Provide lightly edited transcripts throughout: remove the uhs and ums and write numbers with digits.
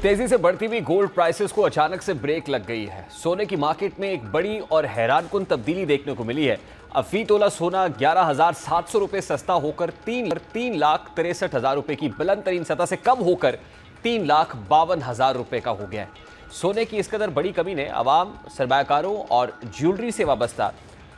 तेजी से बढ़ती हुई गोल्ड प्राइसेस को अचानक से ब्रेक लग गई है। सोने की मार्केट में एक बड़ी और हैरानकुन तब्दीली देखने को मिली है। अब फी तोला सोना 11,700 रुपए सस्ता होकर 3,63,हजार रुपए की बुलंद तरीन सतह से कम होकर 3,52,000 रुपए का हो गया है। सोने की इस कदर बड़ी कमी ने अवाम, सरमायाकारों और ज्वेलरी से वाबस्ता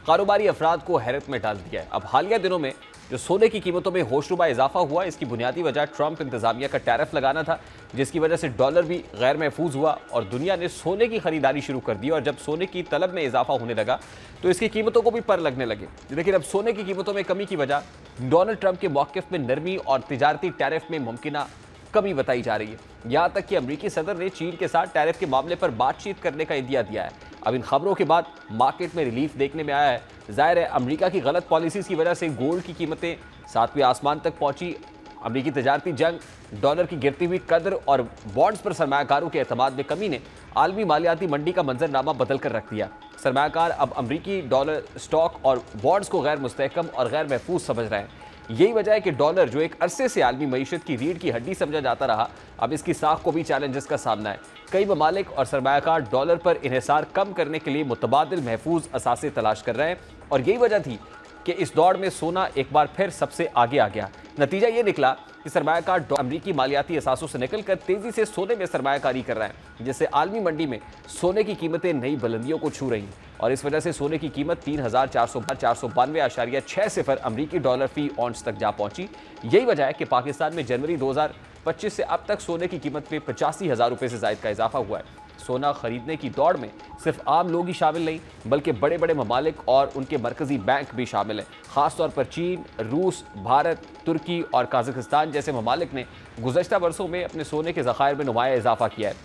कारोबारी अफराद को हैरत में डाल दिया है। अब हालिया दिनों में जो सोने की कीमतों में होशरुबा इजाफा हुआ, इसकी बुनियादी वजह ट्रंप इंतजामिया का टैरिफ लगाना था, जिसकी वजह से डॉलर भी गैर महफूज हुआ और दुनिया ने सोने की खरीदारी शुरू कर दी। और जब सोने की तलब में इजाफा होने लगा तो इसकी कीमतों को भी पर लगने लगे। लेकिन अब सोने की कीमतों में कमी की वजह डोनाल्ड ट्रंप के मौक़िफ़ में नरमी और तिजारती टैरिफ में मुमकिना कमी बताई जा रही है। यहाँ तक कि अमरीकी सदर ने चीन के साथ टैरिफ के मामले पर बातचीत करने का इंदिया दिया है। अब इन खबरों के बाद मार्केट में रिलीफ देखने में आया है। जाहिर है अमेरिका की गलत पॉलिसीज़ की वजह से गोल्ड की कीमतें सातवें आसमान तक पहुंची। अमरीकी तजारती जंग, डॉलर की गिरती हुई कदर और बॉन्ड्स पर सरमायाकारों के एतमाद में कमी ने आलमी मालियाती मंडी का मंजरनामा बदल कर रख दिया। सरमायाकार अब अमरीकी डॉलर, स्टॉक और बॉन्ड्स को गैर मुस्तहकम और गैर महफूज समझ रहे हैं। यही वजह है कि डॉलर, जो एक अरसे से आलमी मईशत की रीढ़ की हड्डी समझा जाता रहा, अब इसकी साख को भी चैलेंजेस का सामना है। कई ममालिक और सरमायाकार डॉलर पर इन्हिसार कम करने के लिए मुतबादिल महफूज असासे तलाश कर रहे हैं और यही वजह थी कि इस दौड़ में सोना एक बार फिर सबसे आगे आ गया। नतीजा ये निकला कि सरमायाकार अमरीकी मालियाती असासों से निकलकर तेजी से सोने में सरमायाकारी कर रहे हैं, जिससे आलमी मंडी में सोने की कीमतें नई बुलंदियों को छू रही हैं और इस वजह से सोने की कीमत 3,492.6 सिफर अमरीकी डॉलर फी ऑन्स तक जा पहुंची। यही वजह है कि पाकिस्तान में जनवरी 2025 से अब तक सोने की कीमत में 85,000 रुपये से ज़ायद का इजाफा हुआ है। सोना खरीदने की दौड़ में सिर्फ आम लोग ही शामिल नहीं, बल्कि बड़े बड़े ममालिक और उनके मरकजी बैंक भी शामिल हैं। ख़ासतौर पर चीन, रूस, भारत, तुर्की और काज़ाकिस्तान जैसे ममालिक ने गुज़श्ता बरसों में अपने सोने के ज़खायर में नुमाया इजाफा किया है।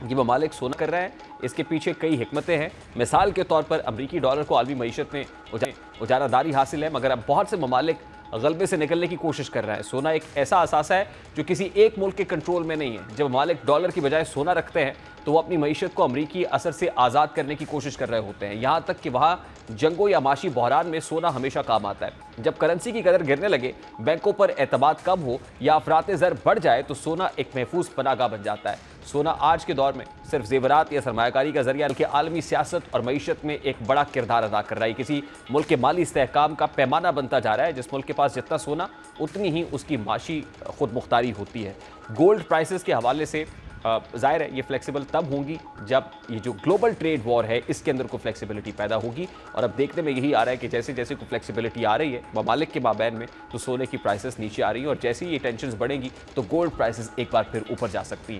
ये ममालिक सोना कर रहे हैं, इसके पीछे कई हिकमतें हैं। मिसाल के तौर पर अमरीकी डॉलर को आलमी मईशत में उजारादारी हासिल है, मगर अब बहुत से ममालिक गलबे से निकलने की कोशिश कर रहे हैं। सोना एक ऐसा असासा है जो किसी एक मुल्क के कंट्रोल में नहीं है। जब ममालिक डॉलर की बजाय सोना रखते हैं तो वो अपनी मईशत को अमरीकी असर से आज़ाद करने की कोशिश कर रहे होते हैं। यहाँ तक कि वहाँ जंगों या माशी बहरान में सोना हमेशा काम आता है। जब करेंसी की कदर गिरने लगे, बैंकों पर एतमाद कम हो या अफरात ज़र बढ़ जाए तो सोना एक महफूज पनाहगाह बन जाता है। सोना आज के दौर में सिर्फ जेवरात या सरमायाकारी का जरिया बल्कि आलमी सियासत और मईशत में एक बड़ा किरदार अदा कर रहा है। किसी मुल्क के माली इस्तेहकाम का पैमाना बनता जा रहा है। जिस मुल्क के पास जितना सोना, उतनी ही उसकी माशी खुद मुख्तारी होती है। गोल्ड प्राइसेस के हवाले से जाहिर है ये फ्लेक्सिबल तब होंगी जब ये जो ग्लोबल ट्रेड वॉर है इसके अंदर को फ्लेक्सिबिलिटी पैदा होगी। और अब देखने में यही आ रहा है कि जैसे जैसे कोई फ्लेक्सिबिलिटी आ रही है ममालिक के माबैन में, तो सोने की प्राइसेस नीचे आ रही है और जैसे ही ये टेंशन्स बढ़ेंगी तो गोल्ड प्राइसेस एक बार फिर ऊपर जा सकती है।